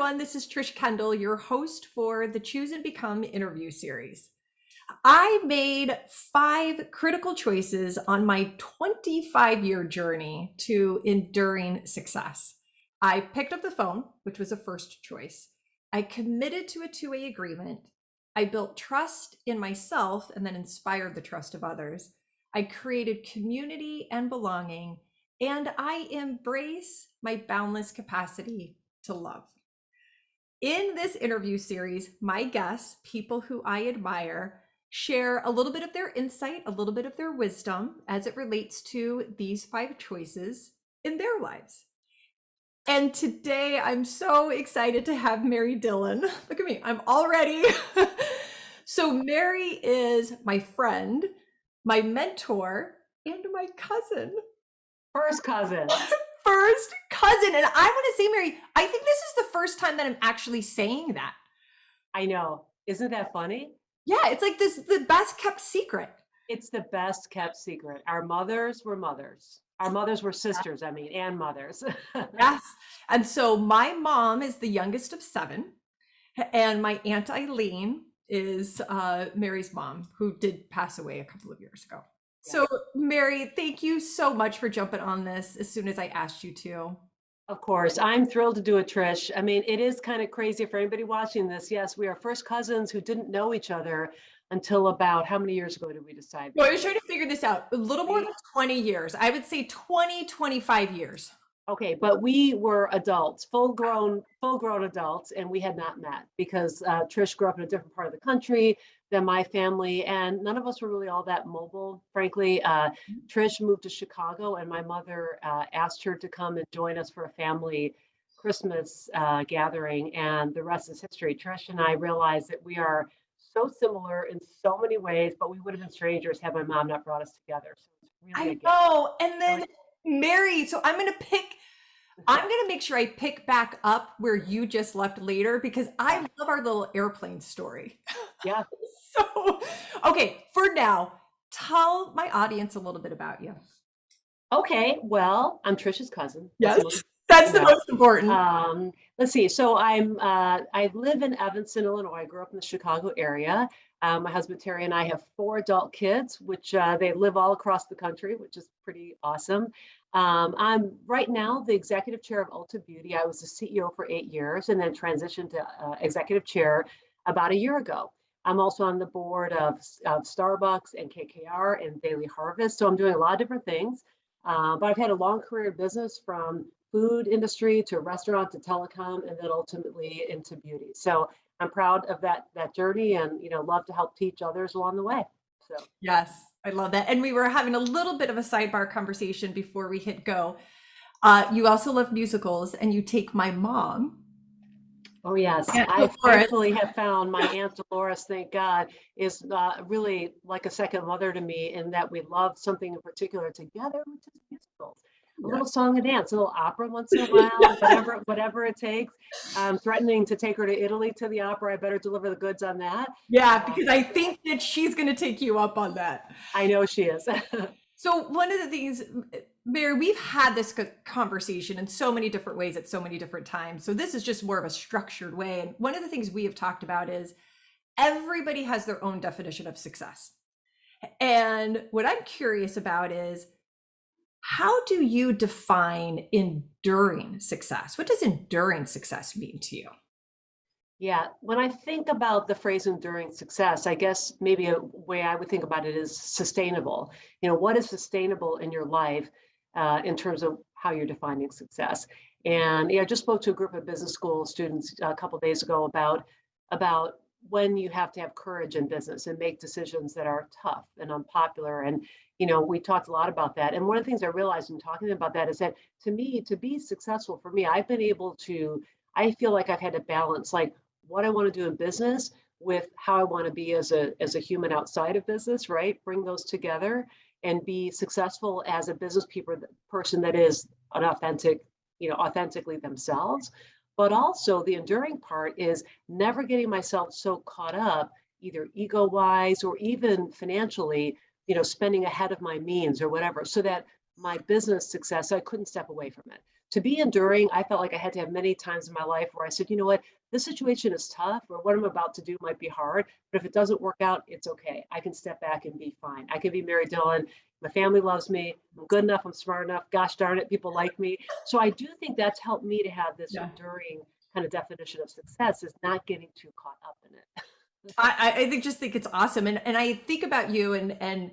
everyone. This is Trish Kendall, your host for the Choose and Become interview series. I made 5 critical choices on my 25-year journey to enduring success. I picked up the phone, which was a first choice. I committed to a two-way agreement. I built trust in myself and then inspired the trust of others. I created community and belonging, and I embrace my boundless capacity to love. In this interview series, my guests, people who I admire, share a little bit of their insight, a little bit of their wisdom as it relates to these 5 choices in their lives. And today I'm so excited to have Mary Dillon. Look at me, I'm all ready. So Mary is my friend, my mentor, and my cousin. First cousin. First cousin. And I want to say, Mary, I think this is the first time that I'm actually saying that. I know. Isn't that funny? Yeah, it's like the best kept secret. It's the best kept secret. Our mothers were mothers. Our mothers were sisters, and mothers. Yes. And so my mom is the youngest of 7, and my Aunt Eileen is Mary's mom, who did pass away a couple of years ago. So Mary, thank you so much for jumping on this as soon as I asked you to. Of course, I'm thrilled to do it, Trish. I mean, it is kind of crazy for anybody watching this. Yes, we are first cousins who didn't know each other until about how many years ago did we decide? Well, I was trying to figure this out. A little more than 20 years. I would say 25 years. Okay, but we were adults, full-grown adults, and we had not met because Trish grew up in a different part of the country than my family, and none of us were really all that mobile, frankly. Trish moved to Chicago, and my mother asked her to come and join us for a family Christmas gathering, and the rest is history. Trish and I realized that we are so similar in so many ways, but we would have been strangers had my mom not brought us together. So it's really I know. And then Mary, so I'm going to make sure I pick back up where you just left later, because I love our little airplane story. Yeah. So, okay, for now, tell my audience a little bit about you. Okay, well, I'm Trish's cousin. Yes, that's the most important. Let's see. So I live in Evanston, Illinois. I grew up in the Chicago area. My husband Terry and I have 4 adult kids, which they live all across the country, which is pretty awesome. I'm right now the executive chair of Ulta Beauty. I was the CEO for 8 years and then transitioned to executive chair about a year ago. I'm also on the board of Starbucks and KKR and Daily Harvest. So I'm doing a lot of different things. But I've had a long career in business, from food industry to restaurant to telecom, and then ultimately into beauty. So I'm proud of that journey, and love to help teach others along the way. So yes, I love that. And we were having a little bit of a sidebar conversation before we hit go. You also love musicals, and you take my mom. Oh yes, I thankfully have found my Aunt Dolores, thank God, is really like a second mother to me, in that we love something in particular together, which is musicals. A little song and dance, a little opera once in a while, whatever it takes. I'm threatening to take her to Italy to the opera. I better deliver the goods on that. Yeah, because I think that she's going to take you up on that. I know she is. So one of the things, Mary, we've had this conversation in so many different ways at so many different times. So this is just more of a structured way. And one of the things we have talked about is everybody has their own definition of success. And what I'm curious about is, how do you define enduring success? What does enduring success mean to you? Yeah, when I think about the phrase enduring success, I guess maybe a way I would think about it is sustainable. What is sustainable in your life in terms of how you're defining success? And I just spoke to a group of business school students a couple of days ago about when you have to have courage in business and make decisions that are tough and unpopular. And we talked a lot about that. And one of the things I realized in talking about that is that, to me, to be successful for me, I feel like I've had to balance, like, what I want to do in business with how I want to be as a human outside of business, right? Bring those together and be successful as a business person that is an authentically themselves. But also the enduring part is never getting myself so caught up, either ego-wise or even financially, spending ahead of my means or whatever, so that my business success, I couldn't step away from it. to be enduring, I felt like I had to have many times in my life where I said, you know what, this situation is tough, or what I'm about to do might be hard, but if it doesn't work out, it's okay. I can step back and be fine. I can be Mary Dillon. My family loves me. I'm good enough. I'm smart enough. Gosh darn it, people like me. So I do think that's helped me to have this Yeah. enduring kind of definition of success, is not getting too caught up in it. I think it's awesome. And I think about you and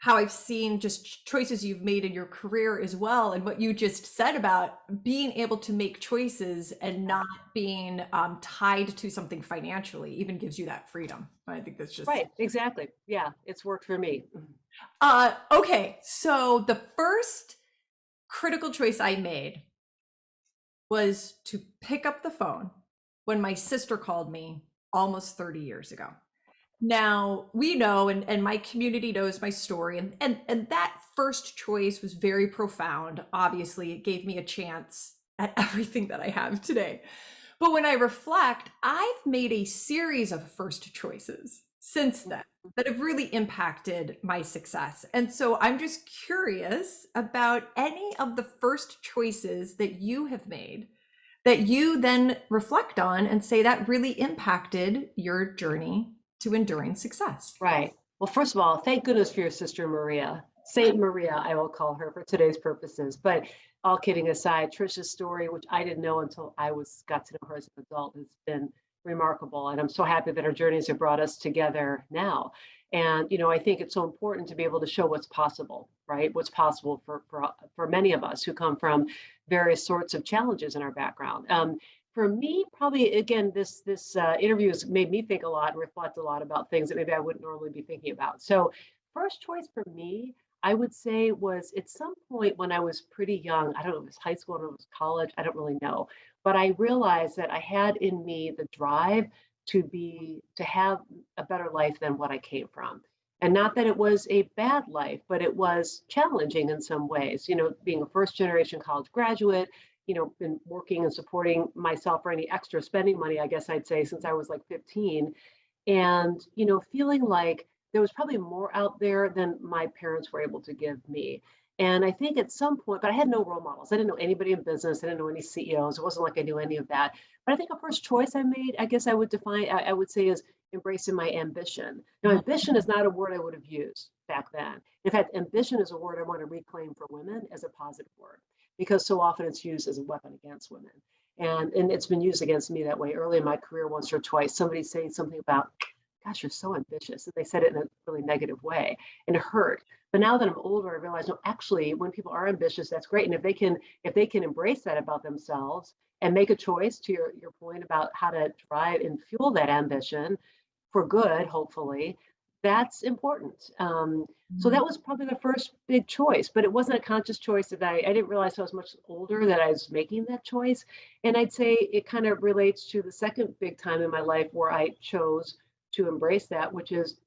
how I've seen just choices you've made in your career as well. And what you just said about being able to make choices and not being tied to something financially even gives you that freedom. I think that's just Right, exactly. Yeah, it's worked for me. okay. So the first critical choice I made was to pick up the phone when my sister called me almost 30 years ago. Now we know, and my community knows my story, and that first choice was very profound. Obviously, it gave me a chance at everything that I have today. But when I reflect, I've made a series of first choices since then that have really impacted my success. And so I'm just curious about any of the first choices that you have made that you then reflect on and say that really impacted your journey to enduring success. Right. Well, first of all, thank goodness for your sister Maria. Saint Maria, I will call her for today's purposes. But all kidding aside, Trisha's story, which I didn't know until I got to know her as an adult, has been remarkable. And I'm so happy that our journeys have brought us together now. And I think it's so important to be able to show what's possible, right? What's possible for many of us who come from various sorts of challenges in our background. For me, probably again, this interview has made me think a lot and reflect a lot about things that maybe I wouldn't normally be thinking about. So, first choice for me, I would say, was at some point when I was pretty young. I don't know if it was high school or it was college. I don't really know, but I realized that I had in me the drive to have a better life than what I came from. And not that it was a bad life, but it was challenging in some ways. Being a first generation college graduate, been working and supporting myself for any extra spending money, I guess I'd say, since I was like 15. And, feeling like there was probably more out there than my parents were able to give me. And I think at some point, but I had no role models. I didn't know anybody in business. I didn't know any CEOs. It wasn't like I knew any of that. But I think a first choice I made, I guess I would say, is embracing my ambition. Now, ambition is not a word I would have used back then. In fact, ambition is a word I want to reclaim for women as a positive word, because so often it's used as a weapon against women. And it's been used against me that way early in my career once or twice. Somebody saying something about, gosh, you're so ambitious. And they said it in a really negative way, and it hurt. But now that I'm older, I realize, no, actually, when people are ambitious, that's great. And if they can embrace that about themselves and make a choice, to your point about how to drive and fuel that ambition for good, hopefully, that's important. So that was probably the first big choice, but it wasn't a conscious choice that I didn't realize I was much older that I was making that choice. And I'd say it kind of relates to the second big time in my life where I chose to embrace that, which is,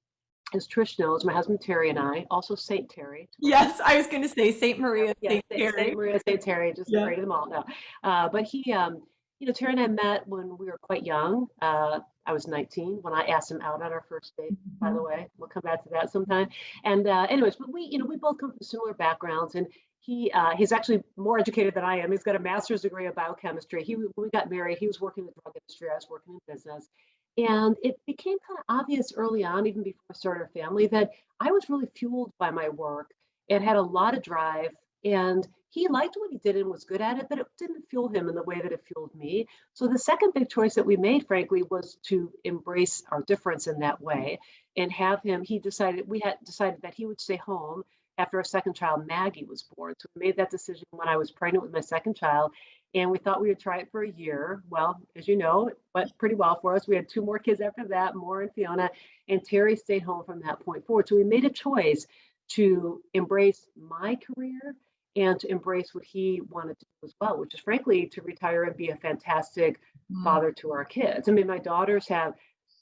as Trish knows, my husband Terry and I, also Saint Terry. Yes, I was going to say Saint Maria, Yeah, Saint Saint Mary. Maria, Saint Terry, just Yeah. afraid of them all. No, but he, Terry and I met when we were quite young. I was 19 when I asked him out on our first date. By the way, we'll come back to that sometime. And anyways, but we both come from similar backgrounds, and he's actually more educated than I am. He's got a master's degree in biochemistry. When we got married, he was working in the drug industry. I was working in business. And it became kind of obvious early on, even before I started a family, that I was really fueled by my work and had a lot of drive. And he liked what he did and was good at it, but it didn't fuel him in the way that it fueled me. So the second big choice that we made, frankly, was to embrace our difference in that way and have him. We had decided that he would stay home after our second child, Maggie, was born. So we made that decision when I was pregnant with my second child. And we thought we would try it for a year. Well, as you know, it went pretty well for us. We had two more kids after that, Moore and Fiona, and Terry stayed home from that point forward. So we made a choice to embrace my career and to embrace what he wanted to do as well, which is frankly to retire and be a fantastic father to our kids. I mean, my daughters have,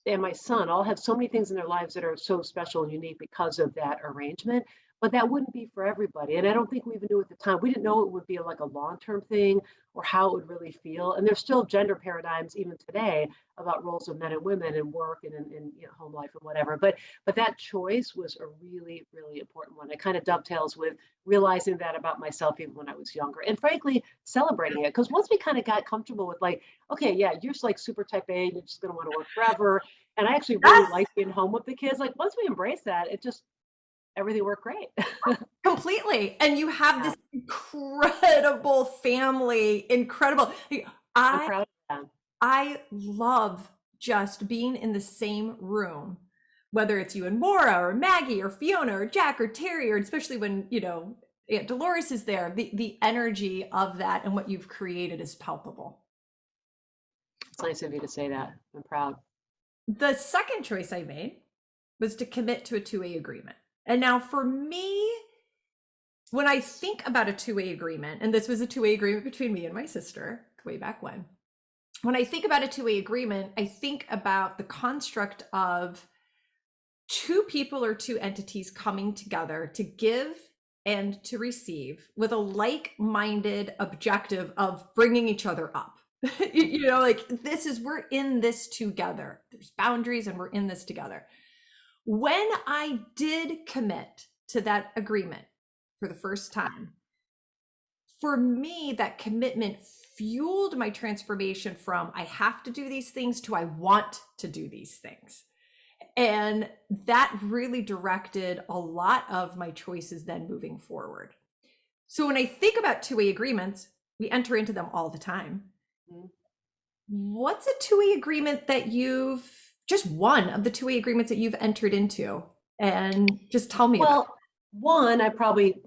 and my son all have so many things in their lives that are so special and unique because of that arrangement. but that wouldn't be for everybody. And I don't think we even knew at the time. We didn't know it would be like a long-term thing or how it would really feel. And there's still gender paradigms even today about roles of men and women in work and in home life and whatever. But that choice was a really, really important one. It kind of dovetails with realizing that about myself even when I was younger. And frankly, celebrating it. Because once we kind of got comfortable with like, okay, yeah, you're just like super type A and you're just gonna want to work forever. And I actually really Yes, like being home with the kids. Like once we embrace that, it just everything worked great. completely. And you have Yeah, this incredible family, incredible. I'm I proud of them. I love just being in the same room, whether it's you and Maura or Maggie or Fiona or Jack or Terry, or especially when, Aunt Dolores is there, the energy of that and what you've created is palpable. It's nice of you to say that. I'm proud. The second choice I made was to commit to a two-way agreement. And now for me, when I think about a two-way agreement, and this was a two-way agreement between me and my sister way back when I think about a two-way agreement, I think about the construct of two people or two entities coming together to give and to receive with a like-minded objective of bringing each other up. Like we're in this together. There's boundaries and we're in this together. When I did commit to that agreement for the first time, for me, that commitment fueled my transformation from I have to do these things to I want to do these things. And that really directed a lot of my choices then moving forward. So when I think about two-way agreements, we enter into them all the time. Mhm. What's a two-way agreement that just one of the two-way agreements that you've entered into? And just tell me about Well, one, I probably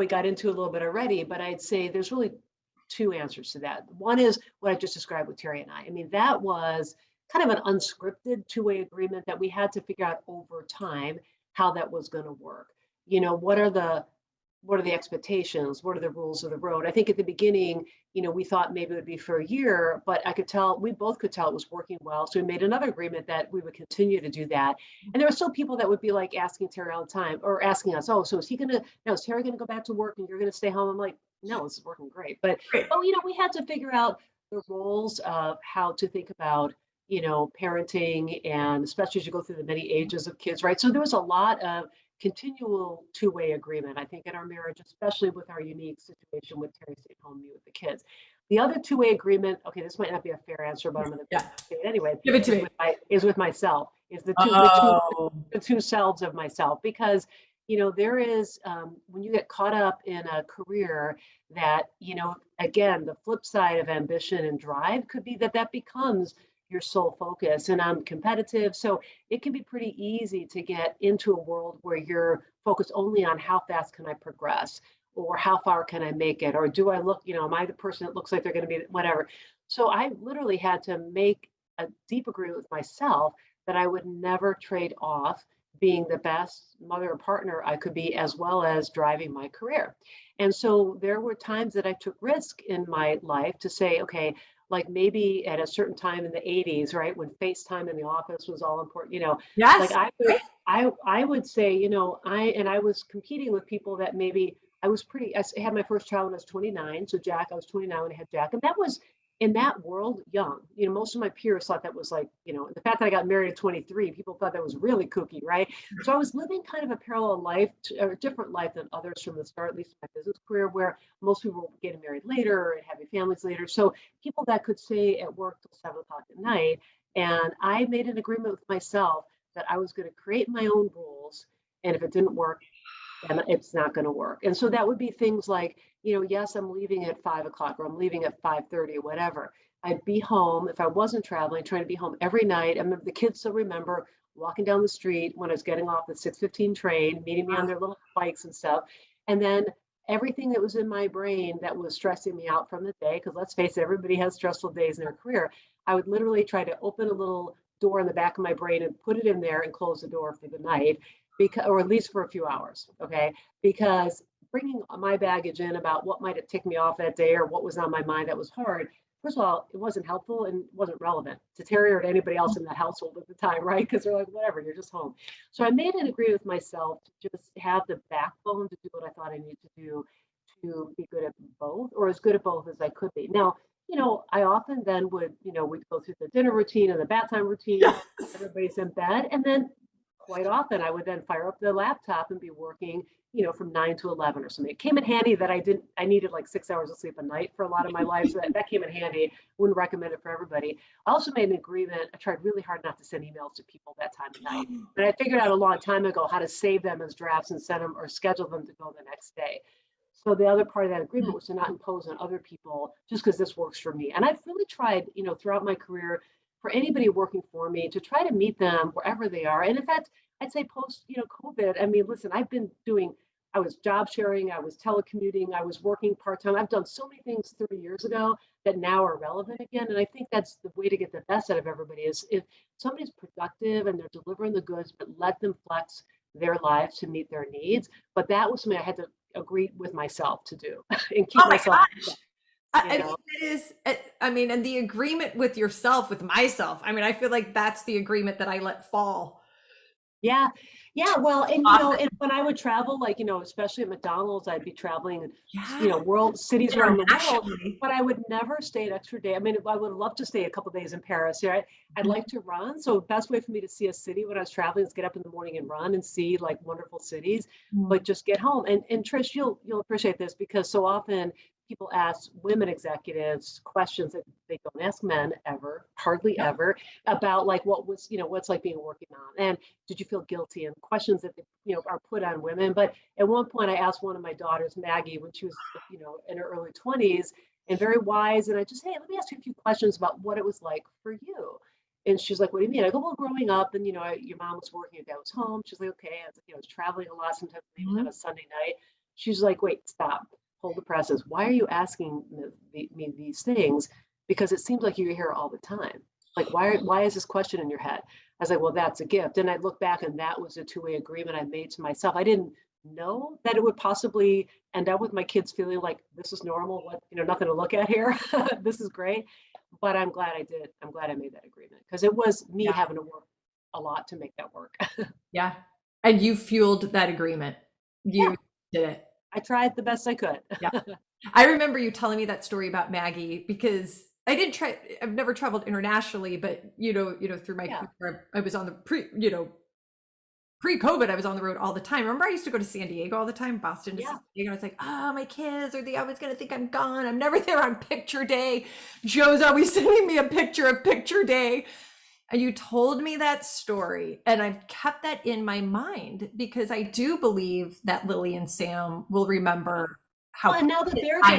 got into a little bit already, but I'd say there's really two answers to that. One is what I just described with Terry and I. I mean, that was kind of an unscripted two-way agreement that we had to figure out over time how that was going to work. What are the expectations? What are the rules of the road? I think at the beginning, we thought maybe it would be for a year, but we both could tell it was working well. So we made another agreement that we would continue to do that. And there were still people that would be like asking Terry all the time or asking us, oh, so is Terry going to go back to work and you're going to stay home? I'm like, no, this is working great. it. We had to figure out the roles of how to think about, parenting and especially as you go through the many ages of kids, right? So there was a lot of continual two-way agreement, I think, in our marriage, especially with our unique situation with Terry staying home, me with the kids. The other two-way agreement, okay, this might not be a fair answer, but I'm going to Yeah, say it anyway, give it to is me. with myself, is Oh, the two selves of myself, because there is when you get caught up in a career that again the flip side of ambition and drive could be that becomes your sole focus, and I'm competitive, so it can be pretty easy to get into a world where you're focused only on how fast can I progress or how far can I make it or do I look, am I the person that looks like they're going to be whatever. So I literally had to make a deep agreement with myself that I would never trade off being the best mother or partner I could be as well as driving my career. And so there were times that I took risk in my life to say, okay, like maybe at a certain time in the 80s, right, when FaceTime in the office was all important, like yes. I would say, I was competing with people that maybe I had my first child when I was 29. So Jack, I was 29 when I had Jack. And that was in that world young. Most of my peers thought that was like, the fact that I got married at 23, people thought that was really kooky, right? So I was living kind of a parallel life, or a different life than others from the start, at least in my business career, where most people were getting married later and having families later. So people that could stay at work till 7 o'clock at night. And I made an agreement with myself that I was going to create my own rules. And if it didn't work, then it's not going to work. And so that would be things like, yes, I'm leaving at 5 o'clock or I'm leaving at 5:30 or whatever. I'd be home if I wasn't traveling, trying to be home every night. I mean, the kids still remember walking down the street when I was getting off the 6:15 train, meeting me on their little bikes and stuff. And then everything that was in my brain that was stressing me out from the day, because let's face it, everybody has stressful days in their career. I would literally try to open a little door in the back of my brain and put it in there and close the door for the night, because, or at least for a few hours, okay? Because bringing my baggage in about what might have ticked me off that day or what was on my mind that was hard first of all, it wasn't helpful and wasn't relevant to Terry or to anybody else in that household at the time, right? Because they're like, whatever, you're just home. So I made an agreement with myself to just have the backbone to do what I thought I needed to do to be good at both, or as good at both as I could be. Now, I often then would, we'd go through the dinner routine and the bath time routine. Yes. Everybody's in bed. And then quite often I would then fire up the laptop and be working, from 9 to 11 or something. It came in handy that I needed like 6 hours of sleep a night for a lot of my life. So that came in handy. Wouldn't recommend it for everybody. I also made an agreement. I tried really hard not to send emails to people that time of night. But I figured out a long time ago how to save them as drafts and send them or schedule them to go the next day. So the other part of that agreement was to not impose on other people just because this works for me. And I've really tried, throughout my career for anybody working for me to try to meet them wherever they are. And in fact, I'd say post, COVID, I mean, listen, I was job sharing, I was telecommuting, I was working part-time. I've done so many things 30 years ago that now are relevant again. And I think that's the way to get the best out of everybody is if somebody's productive and they're delivering the goods, but let them flex their lives to meet their needs. But that was something I had to agree with myself to do and keep Oh my myself, gosh. you I mean, know. it is, I mean, and the agreement with yourself, with myself, I mean, I feel like that's the agreement that I let fall Yeah. Yeah. Well, and often. and when I would travel, like, especially at McDonald's, I'd be traveling, Yeah. world cities around the world, Internationally. but I would never stay an extra day. I mean, I would love to stay a couple of days in Paris. Yeah. I'd like to run. So best way for me to see a city when I was traveling is get up in the morning and run and see like wonderful cities, Mhm. but just get home. And Trish, you'll appreciate this because so often people ask women executives questions that they don't ask men ever, hardly Yep. ever, about like what's like being a working mom. And did you feel guilty and questions that are put on women. But at one point I asked one of my daughters, Maggie, when she was in her early 20s and very wise, and I just, hey, let me ask you a few questions about what it was like for you. And she's like, what do you mean? I go, well, growing up and your mom was working, your dad was home. She's like, okay. I was like, I was traveling a lot, sometimes leaving on Mhm. a Sunday night. She's like, wait, stop, hold the presses. Why are you asking me these things? Because it seems like you're here all the time. Like, why is this question in your head? I was like, well, that's a gift. And I look back and that was a two-way agreement I made to myself. I didn't know that it would possibly end up with my kids feeling like this is normal, what, nothing to look at here. This is great. But I'm glad I did. I'm glad I made that agreement because it was me Yeah. having to work a lot to make that work. Yeah. And you fueled that agreement. Yeah, You did it. I tried the best I could. Yeah. I remember you telling me that story about Maggie because I've never traveled internationally, but through my Yeah, career, I was on the pre-COVID, I was on the road all the time. Remember, I used to go to San Diego all the time, Boston to San yeah, Diego. I was like, oh, my kids are they always gonna think I'm gone. I'm never there on picture day. Joe's always sending me a picture of picture day. And you told me that story, and I've kept that in my mind because I do believe that Lily and Sam will yeah. remember how Well, and now that passionate they're I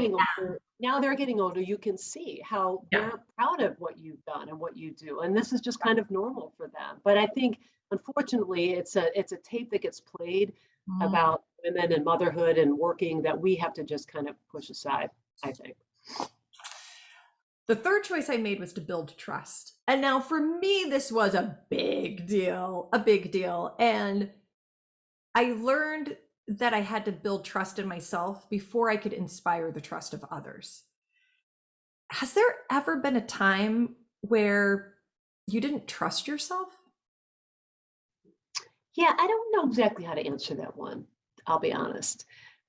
getting am. older, you can see how Yeah. they're proud of what you've done and what you do. And this is just kind of normal for them. But I think unfortunately it's a tape that gets played Mm. about women and motherhood and working that we have to just kind of push aside, I think. The third choice I made was to build trust. And now for me, this was a big deal, a big deal. And I learned that I had to build trust in myself before I could inspire the trust of others. Has there ever been a time where you didn't trust yourself? Yeah, I don't know exactly how to answer that one. I'll be honest.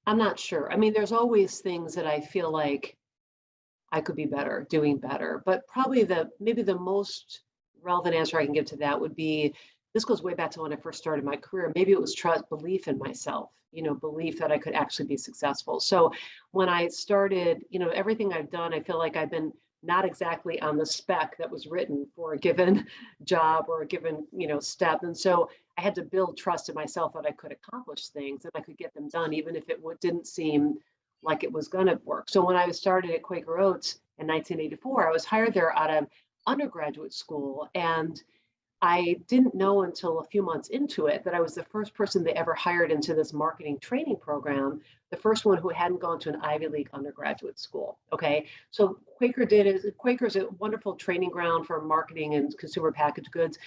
I'm not sure. I mean, there's always things that I feel like I could be better, doing better. But probably maybe the most relevant answer I can give to that would be this goes way back to when I first started my career. Maybe it was trust, belief in myself, belief that I could actually be successful. So when I started, everything I've done, I feel like I've been not exactly on the spec that was written for a given job or a given, step. And so I had to build trust in myself that I could accomplish things and I could get them done, even if it didn't seem like it was going to work. So when I started at Quaker Oats in 1984, I was hired there out of undergraduate school. And I didn't know until a few months into it that I was the first person they ever hired into this marketing training program, the first one who hadn't gone to an Ivy League undergraduate school. Okay. So Quaker's a wonderful training ground for marketing and consumer packaged goods.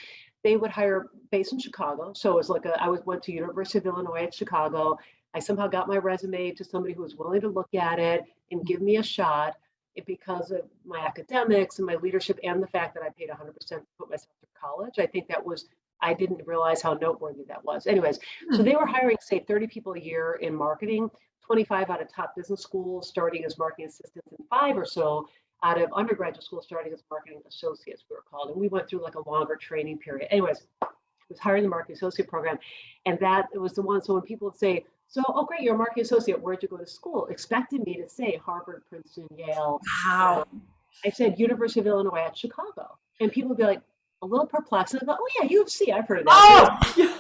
They would hire based in Chicago. So it was like went to University of Illinois at Chicago. I somehow got my resume to somebody who was willing to look at it and give me a shot. because of my academics and my leadership and the fact that I paid 100% to put myself through college. I think that was, I didn't realize how noteworthy that was. Anyways, so Hmm. they were hiring, say, 30 people a year in marketing, 25 out of top business schools starting as marketing assistants, and 5 or so out of undergraduate school starting as marketing associates, we were called. And we went through like a longer training period. Anyways, was hired in the marketing associate program. And that it was the one. So when people would say, so, oh, great, you're a marketing associate, where'd you go to school? Expected me to say Harvard, Princeton, Yale. Wow. I said University of Illinois at Chicago. And people would be like, a little perplexed. And I go, oh, yeah, UFC, I've heard of that. Oh,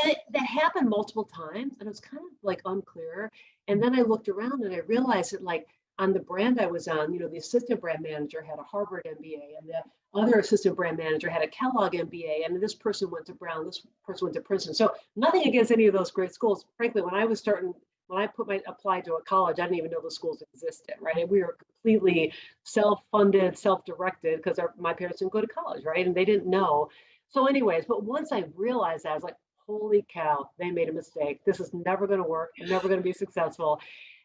And that happened multiple times, and it was kind of like unclear. And then I looked around and I realized that, like, on the brand I was on, the assistant brand manager had a Harvard MBA, and the other assistant brand manager had a Kellogg MBA, and this person went to Brown, this person went to Princeton. So nothing against any of those great schools. Frankly, when I applied to a college, I didn't even know the schools existed, right? And we were completely self-funded, self-directed because my parents didn't go to college, right? And they didn't know. So anyways, but once I realized that, I was like, holy cow, they made a mistake. This is never going to work. I'm never going to be successful.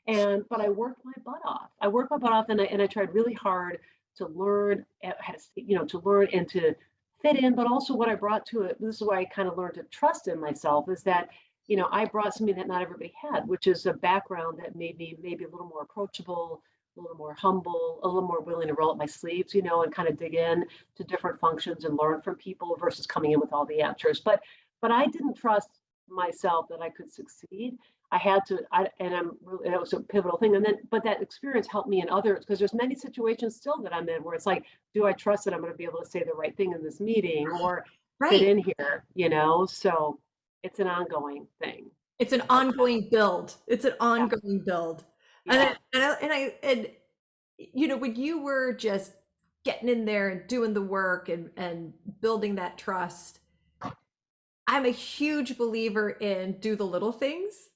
But I worked my butt off. I worked my butt off, and I tried really hard to learn how to learn and to fit in. But also, what I brought to it, this is why I kind of learned to trust in myself, is that I brought something that not everybody had, which is a background that made me maybe a little more approachable, a little more humble, a little more willing to roll up my sleeves, and kind of dig in to different functions and learn from people versus coming in with all the answers. But I didn't trust myself that I could succeed. I had to, and that was a pivotal thing. But that experience helped me in others, because there's many situations still that I'm in where it's like, do I trust that I'm going to be able to say the right thing in this meeting or fit right. in here, So it's an ongoing thing. It's an ongoing build. It's an Yeah, ongoing build. yeah. When you were just getting in there and doing the work and building that trust, I'm a huge believer in do the little things.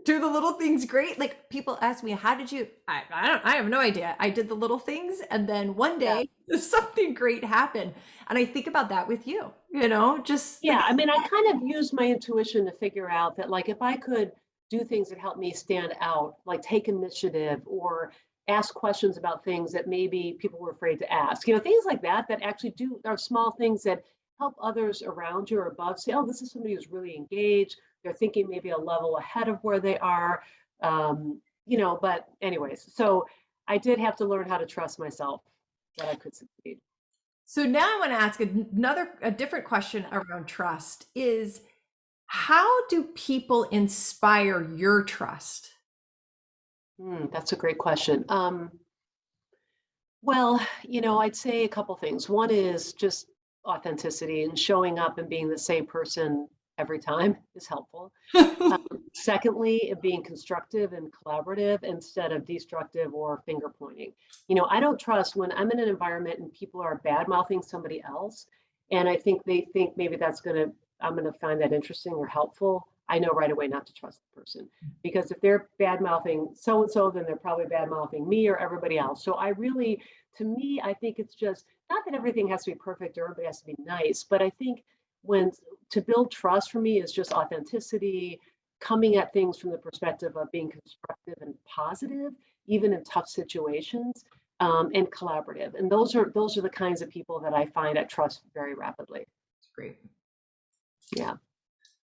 Do the little things great. Like, people ask me, how did you, I have no idea. I did the little things, and then one Yeah. day something great happened. And I think about that with you, just like, Yeah, I mean, I kind of used my intuition to figure out that, like, if I could do things that help me stand out, like take initiative or ask questions about things that maybe people were afraid to ask, things like that, that actually are small things that help others around you or above say, oh, this is somebody who's really engaged. They're thinking maybe a level ahead of where they are. But anyways, so I did have to learn how to trust myself that I could succeed. so now I want to ask a different question around trust is, how do people inspire your trust? That's a great question. Well, I'd say a couple things. One is just authenticity, and showing up and being the same person every time is helpful. Um, Secondly, being constructive and collaborative instead of destructive or finger pointing. I don't trust when I'm in an environment and people are bad mouthing somebody else, and I think they think maybe I'm gonna find that interesting or helpful. I know right away not to trust the person, because if they're bad mouthing so and so, then they're probably bad mouthing me or everybody else. So to me, I think it's just not that everything has to be perfect or everybody has to be nice, but I think when to build trust for me is just authenticity, coming at things from the perspective of being constructive and positive, even in tough situations, and collaborative. And those are the kinds of people that I find I trust very rapidly. Great. Yeah.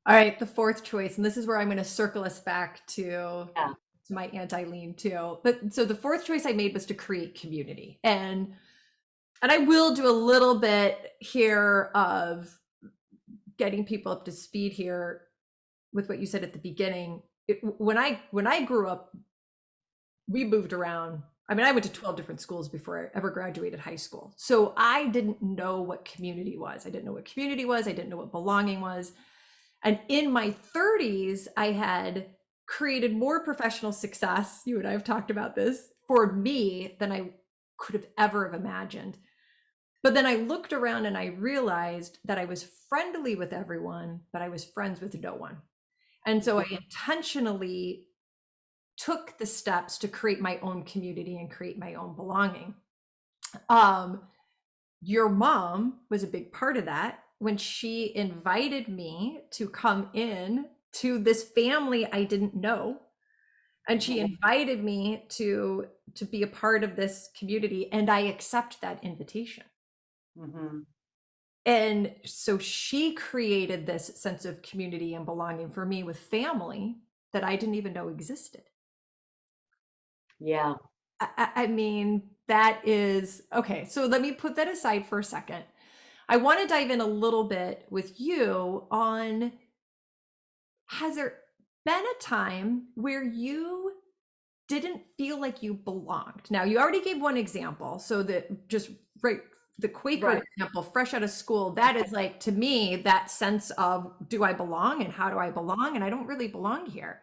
All right, the fourth choice, and this is where I'm going to circle us back Yeah. to my anti-lean too. But so the fourth choice I made was to create community. And I will do a little bit here of getting people up to speed here with what you said at the beginning. When I grew up, we moved around. I mean, I went to 12 different schools before I ever graduated high school. So I didn't know what community was. I didn't know what community was. I didn't know what belonging was. And in my 30s, I had created more professional success. You and I have talked about this for me than I could have ever have imagined. But then I looked around and I realized that I was friendly with everyone, but I was friends with no one. And so I intentionally took the steps to create my own community and create my own belonging. Your mom was a big part of that when she invited me to come in to this family I didn't know. And she invited me to be a part of this community, and I accept that invitation. Mm-hmm. And so she created this sense of community and belonging for me with family that I didn't even know existed. Yeah. I mean, that is okay. So let me put that aside for a second. I want to dive in a little bit with you on, has there been a time where you didn't feel like you belonged? Now, you already gave one example. So that just right, the Quaker Right. example, fresh out of school, that is like to me, that sense of do I belong and how do I belong? And I don't really belong here.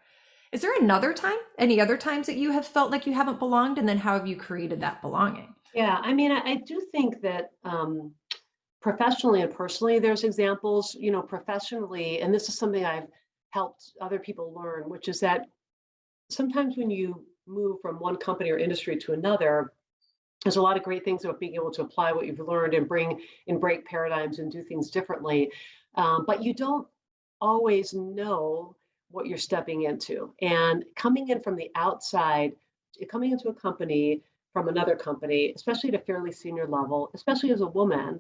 Is there another time, any other times that you have felt like you haven't belonged? And then how have you created that belonging? Yeah. I mean, I do think that professionally and personally, there's examples, professionally, and this is something I've helped other people learn, which is that sometimes when you move from one company or industry to another, there's a lot of great things about being able to apply what you've learned and bring and break paradigms and do things differently. But you don't always know what you're stepping into. And coming in from the outside, coming into a company from another company, especially at a fairly senior level, especially as a woman,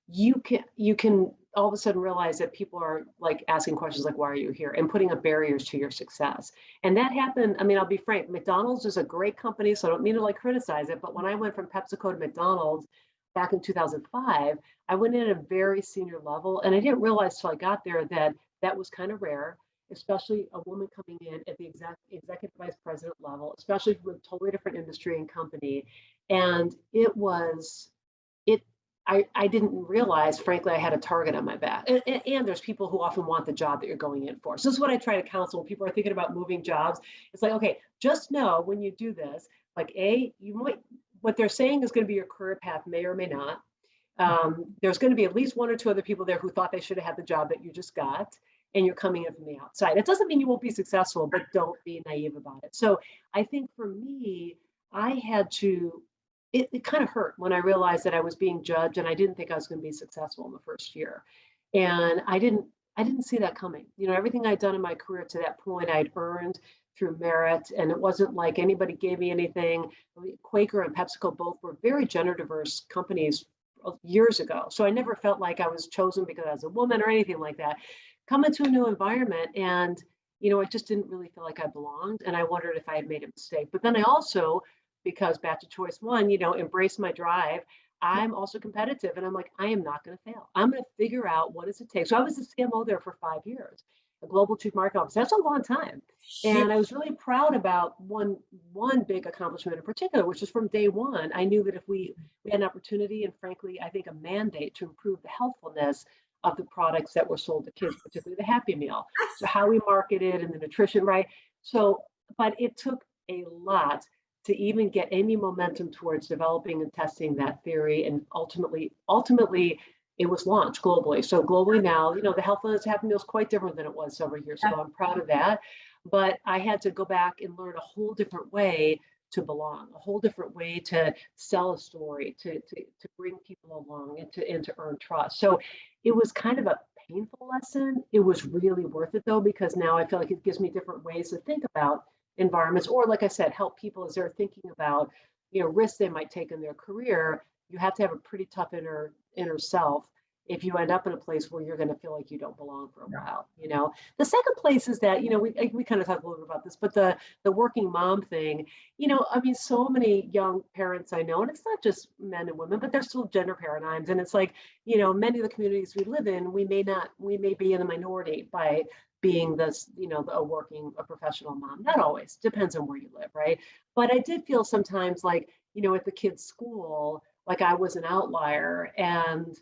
you can all of a sudden realize that people are like asking questions like, why are you here, and putting up barriers to your success. And that happened. I mean, I'll be frank, McDonald's is a great company, so I don't mean to like criticize it, but when I went from PepsiCo to McDonald's back in 2005, I went in at a very senior level, and I didn't realize till I got there that that was kind of rare, especially a woman coming in at the executive vice president level, especially from a totally different industry and company. And it I didn't realize, frankly, I had a target on my back. And there's people who often want the job that you're going in for. So this is what I try to counsel when people are thinking about moving jobs. It's like, okay, just know when you do this, like you might, what they're saying is going to be your career path may or may not. There's going to be at least one or two other people there who thought they should have had the job that you just got, and you're coming in from the outside. It doesn't mean you won't be successful, but don't be naive about it. So I think for me, I had to it kind of hurt when I realized that I was being judged and I didn't think I was going to be successful in the first year. And I didn't see that coming. Everything I'd done in my career to that point, I'd earned through merit, and it wasn't like anybody gave me anything. Quaker and PepsiCo both were very gender diverse companies years ago. So I never felt like I was chosen because I was a woman or anything like that. Come into a new environment and I just didn't really feel like I belonged. And I wondered if I had made a mistake. But then I also, because back to choice one, embrace my drive. I'm also competitive, and I'm like, I am not going to fail. I'm going to figure out what does it take. So I was the CMO there for 5 years, a global chief marketing officer. That's a long time. And I was really proud about one big accomplishment in particular, which is from day one. I knew that if we had an opportunity, and frankly, I think a mandate to improve the healthfulness of the products that were sold to kids, particularly the Happy Meal. So how we marketed and the nutrition, right? So, but it took a lot to even get any momentum towards developing and testing that theory. And ultimately, it was launched globally. So globally now, the healthfulness of Happy Meal is quite different than it was several years ago. I'm proud of that. But I had to go back and learn a whole different way to belong, a whole different way to sell a story, to bring people along and to earn trust. So it was kind of a painful lesson. It was really worth it though, because now I feel like it gives me different ways to think about environments, or like I said, help people as they're thinking about risks they might take in their career. You have to have a pretty tough inner self if you end up in a place where you're going to feel like you don't belong for a while. The second place is that we kind of talked a little bit about this, but the working mom thing. I mean, so many young parents I know, and it's not just men and women, but there's still gender paradigms, and it's like many of the communities we live in, we may be in the minority by being this, a professional mom. Not always, depends on where you live, right? But I did feel sometimes like, at the kids' school, like I was an outlier. And,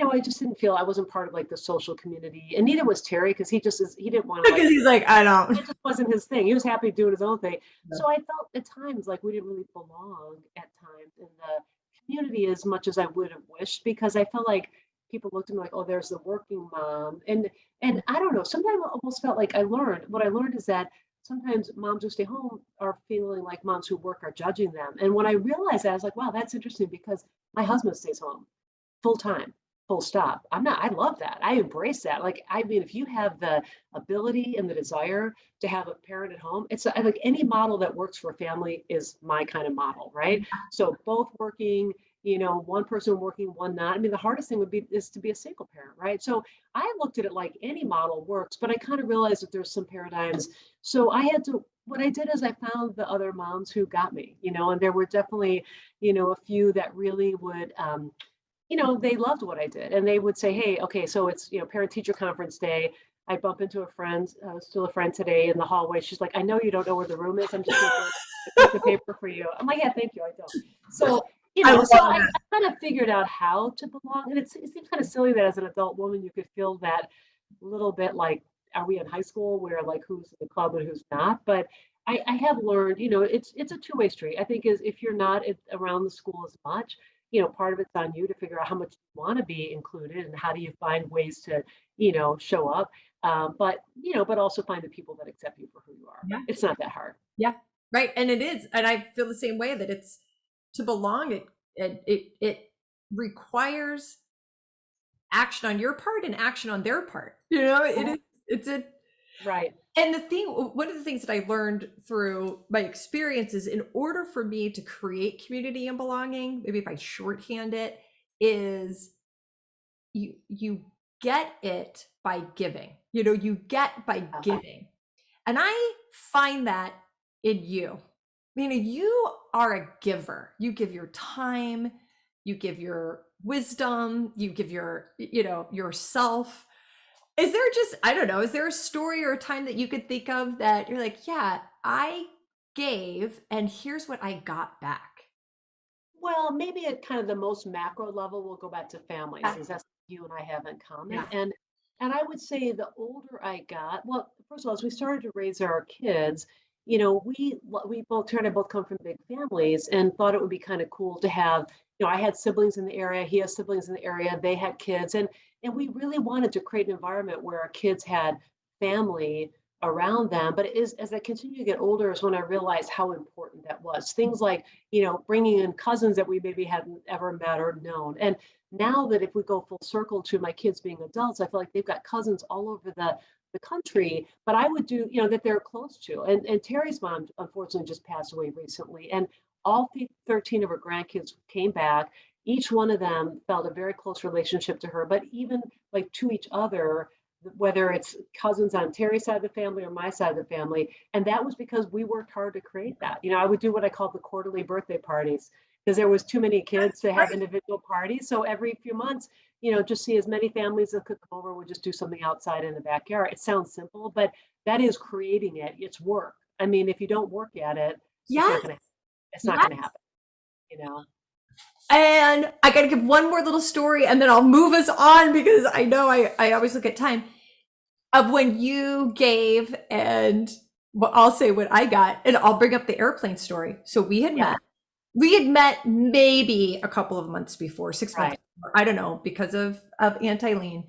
I just didn't feel I wasn't part of like the social community. And neither was Terry, because he didn't want to Because he's like, I don't. it just wasn't his thing. He was happy doing his own thing. So I felt at times like we didn't really belong at times in the community as much as I would have wished, because I felt like people looked at me like, oh, there's the working mom. And I don't know, sometimes I almost felt like what I learned is that sometimes moms who stay home are feeling like moms who work are judging them. And when I realized that, I was like, wow, that's interesting, because my husband stays home full time. full stop. I love that. I embrace that. Like, I mean, if you have the ability and the desire to have a parent at home, it's like any model that works for a family is my kind of model, right? So both working, one person working, one not. I mean, the hardest thing is to be a single parent, right? So I looked at it like any model works, but I kind of realized that there's some paradigms. So what I did is I found the other moms who got me, and there were definitely, a few that really would, they loved what I did, and they would say, "Hey, okay, so it's parent teacher conference day." I bump into a friend, still a friend today in the hallway. She's like, "I know you don't know where the room is. I'm just going to throw a piece of paper for you." I'm like, "Yeah, thank you. I don't." So I love so I that. kind of figured out how to belong, and it seems kind of silly that as an adult woman you could feel that little bit like, are we in high school where like who's in the club and who's not? But I have learned, it's a two-way street. I think is if you're not around the school as much, part of it's on you to figure out how much you want to be included and how do you find ways to, show up. But also find the people that accept you for who you are. Yeah. It's not that hard. Yeah. Right. And it is. And I feel the same way that it's to belong. It requires action on your part and action on their part. It's a, Right. and one of the things that I learned through my experiences, in order for me to create community and belonging, maybe if I shorthand it, is you get it by giving. You get by giving. And I find that in you. You are a giver. You give your time, you give your wisdom, you give your, yourself. Is there I don't know, is there a story or a time that you could think of that you're like, yeah, I gave and here's what I got back? Well, maybe at kind of the most macro level, we'll go back to family, Yeah. since that's what you and I have in common. Yeah. And I would say the older I got, well, first of all, as we started to raise our kids, we both Tara and I both come from big families and thought it would be kind of cool to have, I had siblings in the area, he has siblings in the area, they had kids, and we really wanted to create an environment where our kids had family around them. But it is, as I continue to get older, is when I realized how important that was. Things like, bringing in cousins that we maybe hadn't ever met or known. And now that if we go full circle to my kids being adults, I feel like they've got cousins all over the country, but I would do, that they're close to. And Terry's mom, unfortunately, just passed away recently. And all 13 of her grandkids came back. Each one of them felt a very close relationship to her, but even like to each other, whether it's cousins on Terry's side of the family or my side of the family. And that was because we worked hard to create that. I would do what I call the quarterly birthday parties because there was too many kids to have individual parties. So every few months, just see as many families that could come over. We'll just do something outside in the backyard. It sounds simple, but that is creating it. It's work. I mean, if you don't work at it, Yes. it's not going to happen, And I got to give one more little story and then I'll move us on because I know I always look at time of when you gave and I'll say what I got and I'll bring up the airplane story. So we had met maybe a couple of months before, 6 months before, I don't know, because of Anti-Lean.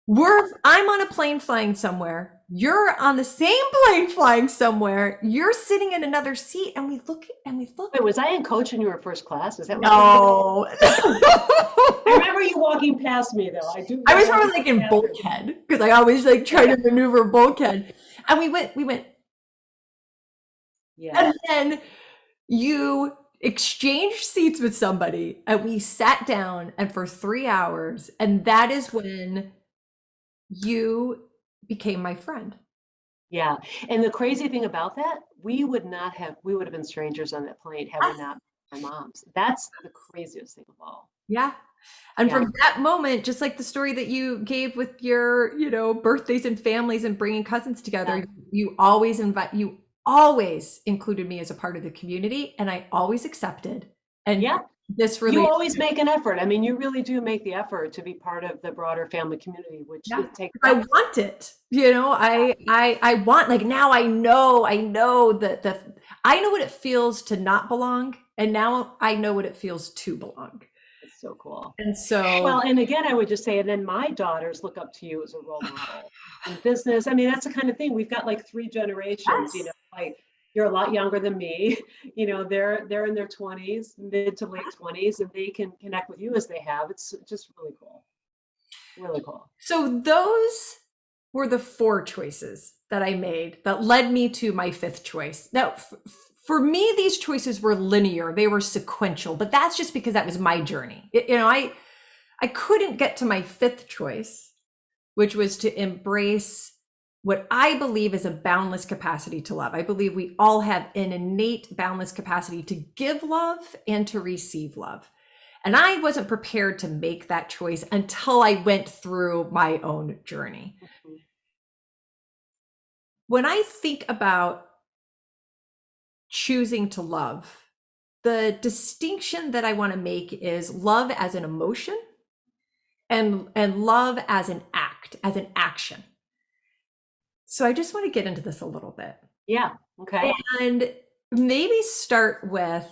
I'm on a plane flying somewhere. You're on the same plane flying somewhere. You're sitting in another seat, and we look. Wait, was I in coach and you were first class? Is that what No. I remember you walking past me though. I do. I was probably like in bulkhead because I always like try to maneuver bulkhead. And we went. Yeah. And then you exchanged seats with somebody, and we sat down, and for 3 hours, and that is when you became my friend. Yeah. And the crazy thing about that, we would have been strangers on that plane had we not been my moms. That's the craziest thing of all. Yeah. And from that moment, just like the story that you gave with your, birthdays and families and bringing cousins together, you always included me as a part of the community, and I always accepted. And you always make an effort. I mean, you really do make the effort to be part of the broader family community, which takes. I want it. I want, like, now I know that I know what it feels to not belong, and now I know what it feels to belong. It's so cool. And so, and again, I would just say, and then my daughters look up to you as a role model in business. I mean, that's the kind of thing. We've got like 3 generations, like you're a lot younger than me, they're in their 20s, mid to late 20s, and they can connect with you as they have. It's just really cool. Really cool. So those were the four choices that I made that led me to my fifth choice. Now, for me, these choices were linear, they were sequential, but that's just because that was my journey. I couldn't get to my fifth choice, which was to embrace what I believe is a boundless capacity to love. I believe we all have an innate boundless capacity to give love and to receive love. And I wasn't prepared to make that choice until I went through my own journey. Mhm. When I think about choosing to love, the distinction that I want to make is love as an emotion and love as an act, as an action. So I just want to get into this a little bit Yeah. Okay. and maybe start with,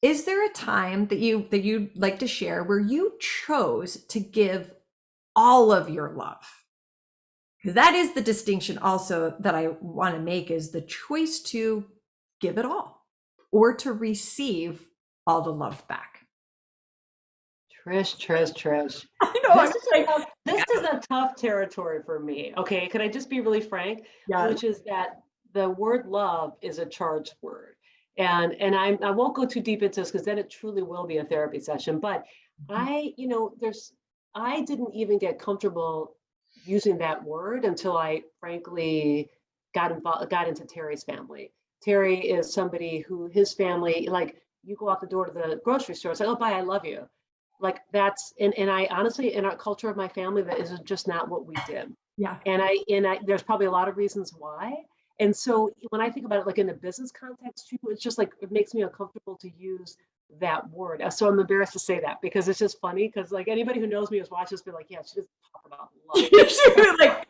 is there a time that you'd like to share where you chose to give all of your love? Because that is the distinction also that I want to make, is the choice to give it all or to receive all the love back. Trish. I know, I'm like, This is a tough territory for me. Okay, could I just be really frank? yes. Which is that the word love is a charged word. I won't go too deep into this because then it truly will be a therapy session. But I didn't even get comfortable using that word until I frankly got into Terry's family. Terry is somebody who his family, like you go out the door to the grocery store, it's like, oh bye, I love you. Like that's and I honestly in our culture of my family, that is just not what we did. Yeah. And I there's probably a lot of reasons why. And so when I think about it like in a business context too, it's just like it makes me uncomfortable to use that word. So I'm embarrassed to say that because it's just funny because like anybody who knows me has watched this be like, yeah, she doesn't talk about love. You're like,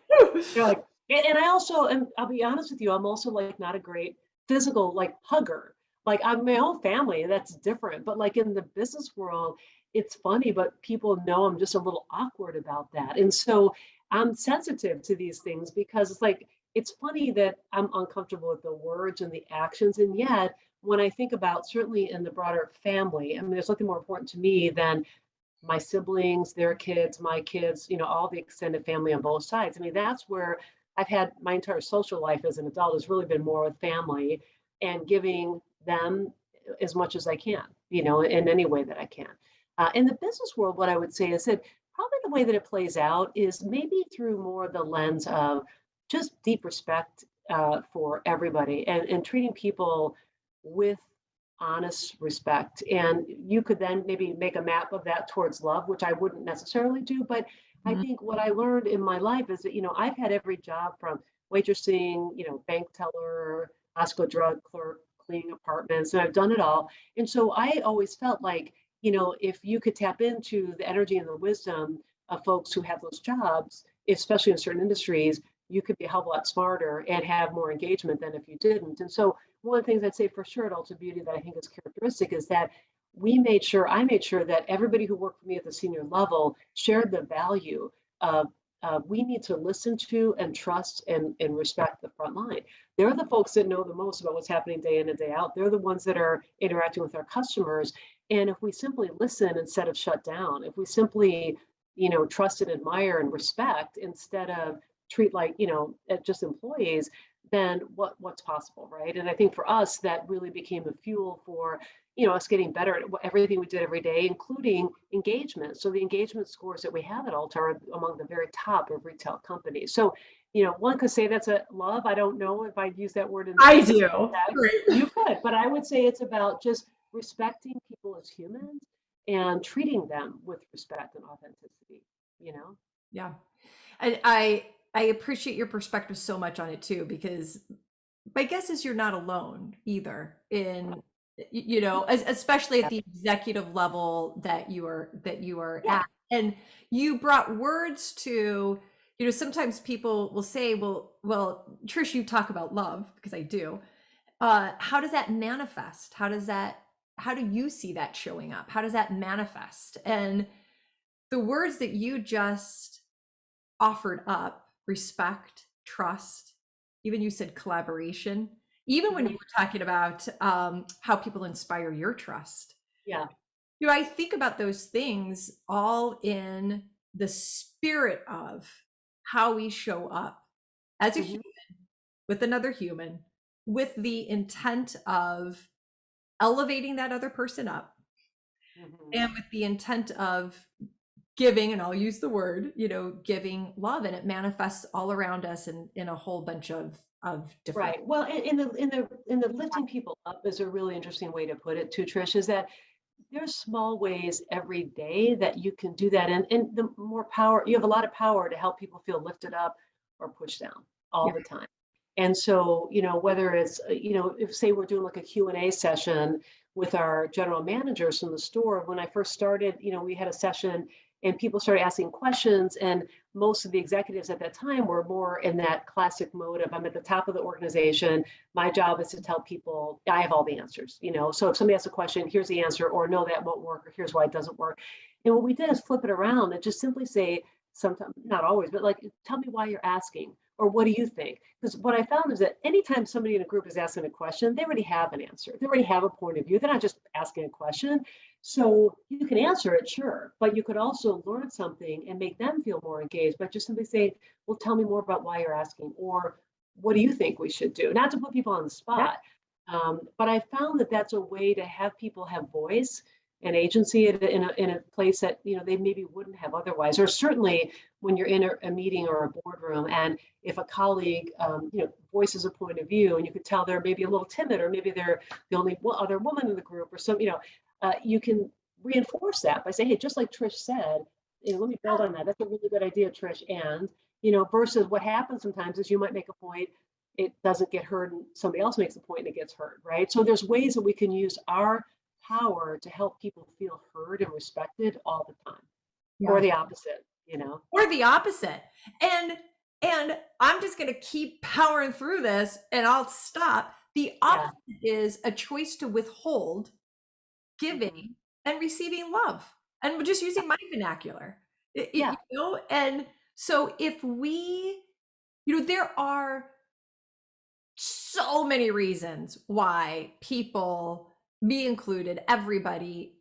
You're like, and I also, and I'll be honest with you, I'm also like not a great physical like hugger. Like I'm my own family, that's different. But like in the business world, it's funny, but people know I'm just a little awkward about that. And so I'm sensitive to these things because it's like, it's funny that I'm uncomfortable with the words and the actions. And yet, when I think about certainly in the broader family, I mean, there's nothing more important to me than my siblings, their kids, my kids, all the extended family on both sides. I mean, that's where I've had my entire social life as an adult has really been more with family and giving them as much as I can, in any way that I can. In the business world, what I would say is that probably the way that it plays out is maybe through more the lens of just deep respect for everybody and treating people with honest respect. And you could then maybe make a map of that towards love, which I wouldn't necessarily do. But I think what I learned in my life is that, I've had every job from waitressing, bank teller, Osco drug clerk, cleaning apartments, and I've done it all. And so I always felt like, if you could tap into the energy and the wisdom of folks who have those jobs, especially in certain industries, you could be a hell of a lot smarter and have more engagement than if you didn't. And so one of the things I'd say for sure at Ulta Beauty that I think is characteristic is that I made sure that everybody who worked for me at the senior level shared the value of we need to listen to and trust and respect the front line. They're the folks that know the most about what's happening day in and day out. They're the ones that are interacting with our customers. And if we simply listen instead of shut down, if we simply, trust and admire and respect instead of treat like, just employees, then what's possible, right? And I think for us, that really became the fuel for us getting better at everything we did every day, including engagement. So the engagement scores that we have at Ulta are among the very top of retail companies. So one could say that's a love. I don't know if I'd use that word in the I business do. context. Right. You could, but I would say it's about just respecting people as humans and treating them with respect and authenticity. You know. Yeah. And I appreciate your perspective so much on it too, because my guess is you're not alone either in especially at Yeah. the executive level that you are Yeah. at. And you brought words to, sometimes people will say, well, Trish, you talk about love, because I do. How does that manifest? How do you see that showing up? How does that manifest? And the words that you just offered up, respect, trust, even you said collaboration, even when you Mhm. were talking about how people inspire your trust. Yeah. I think about those things all in the spirit of how we show up as a Mhm. human with another human, with the intent of elevating that other person up, Mhm. and with the intent of giving, and I'll use the word, giving love, and it manifests all around us in a whole bunch of different. Right. Well, in the lifting people up is a really interesting way to put it too, Trish, is that there's small ways every day that you can do that. And the more power, you have a lot of power to help people feel lifted up or pushed down all Yeah. the time. And so, whether it's, if say we're doing like a Q&A session with our general managers from the store, when I first started, we had a session and people started asking questions, and most of the executives at that time were more in that classic mode of I'm at the top of the organization. My job is to tell people I have all the answers, So if somebody asks a question, here's the answer, or no, that won't work, or here's why it doesn't work. And what we did is flip it around and just simply say, sometimes, not always, but like, tell me why you're asking, or what do you think? Because what I found is that anytime somebody in a group is asking a question, they already have an answer. They already have a point of view. They're not just asking a question. So you can answer it, sure, but you could also learn something and make them feel more engaged by just simply saying, well, tell me more about why you're asking, or what do you think we should do? Not to put people on the Yeah. spot, but I found that that's a way to have people have voice and agency in a place that they maybe wouldn't have otherwise. Or certainly when you're in a meeting or a boardroom, and if a colleague voices a point of view, and you could tell they're maybe a little timid, or maybe they're the only other woman in the group, or some you can reinforce that by saying, hey, just like Trish said, let me build on that. That's a really good idea, Trish. And, versus what happens sometimes is you might make a point, it doesn't get heard, and somebody else makes a point and it gets heard, right? So there's ways that we can use our power to help people feel heard and respected all the time, or Yeah. the opposite. Or the opposite. And I'm just going to keep powering through this and I'll stop. The Yeah. opposite is a choice to withhold Hmm. giving and receiving love. And we're just using my vernacular. Yeah. And so if we, there are so many reasons why people, me included, everybody,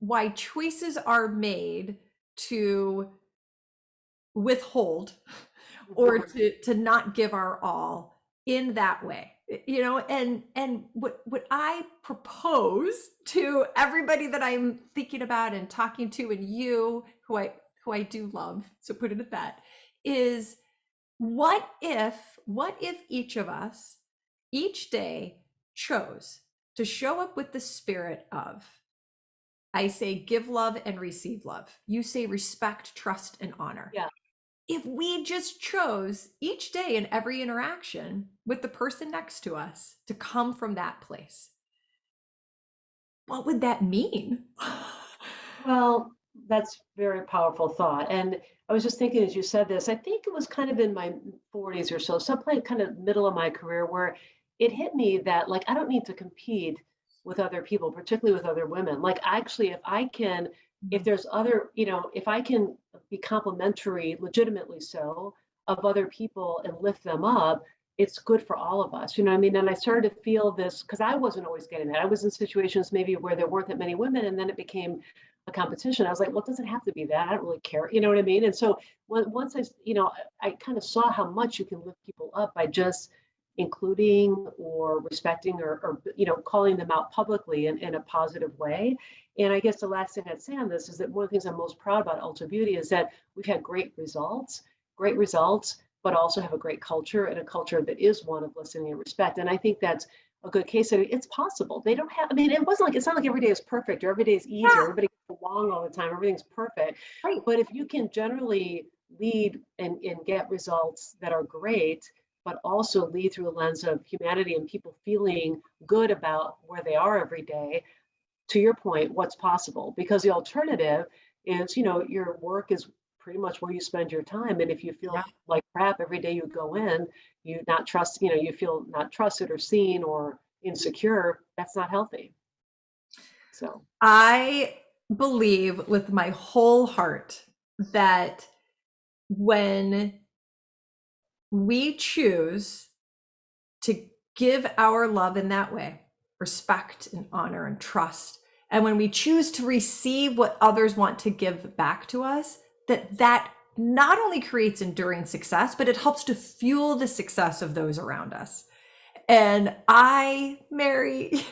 why choices are made to withhold or Hmm. to not give our all in that way, and what I propose to everybody that I'm thinking about and talking to, and you, who I do love, so put it at that, is what if each of us each day chose to show up with the spirit of, I say give love and receive love, you say respect, trust, and honor. Yeah. If we just chose each day in every interaction with the person next to us to come from that place, what would that mean? Well, that's very powerful thought. And I was just thinking as you said this, I think it was kind of in my 40s or so, some point kind of middle of my career, where it hit me that like I don't need to compete with other people, particularly with other women. Like actually, if there's other, if I can be complimentary, legitimately so, of other people and lift them up, it's good for all of us. You know what I mean? And I started to feel this because I wasn't always getting that. I was in situations maybe where there weren't that many women, and then it became a competition. I was like, well, it doesn't have to be that. I don't really care. You know what I mean? And so once I kind of saw how much you can lift people up by just including or respecting or calling them out publicly in a positive way. And I guess the last thing I'd say on this is that one of the things I'm most proud about Ulta Beauty is that we've had great results, but also have a great culture, and a culture that is one of listening and respect. And I think that's a good case study. It's possible. They don't have, I mean, it's not like every day is perfect or every day is easy or Yeah, everybody gets along all the time. Everything's perfect. right. But if you can generally lead and get results that are great, but also lead through a lens of humanity and people feeling good about where they are every day, to your point, what's possible? Because the alternative is, your work is pretty much where you spend your time. And if you Yeah. feel like crap every day you go in, you feel not trusted or seen or insecure, that's not healthy. So, I believe with my whole heart that when we choose to give our love in that way, respect and honor and trust, and when we choose to receive what others want to give back to us, that not only creates enduring success, but it helps to fuel the success of those around us. And Mary,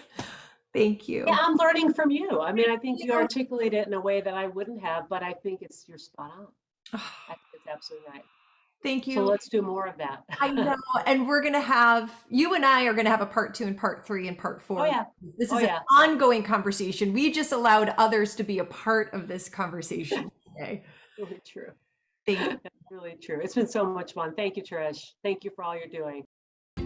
thank you. Yeah, I'm learning from you. I mean, I think you articulate it in a way that I wouldn't have, but I think you're spot on. I think it's absolutely right. Thank you. So let's do more of that. I know. And you and I are going to have a part 2 and part 3 and part 4. Oh, yeah. This is an ongoing conversation. We just allowed others to be a part of this conversation today. Really true. Thank you. That's really true. It's been so much fun. Thank you, Trish. Thank you for all you're doing.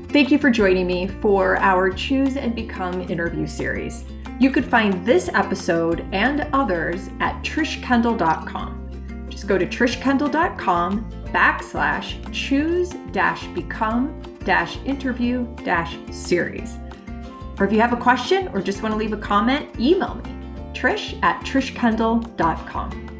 Thank you for joining me for our Choose and Become interview series. You could find this episode and others at trishkendall.com. Just go to trishkendall.com/choose-become-interview-series. Or if you have a question or just want to leave a comment, email me, trish@trishkendall.com.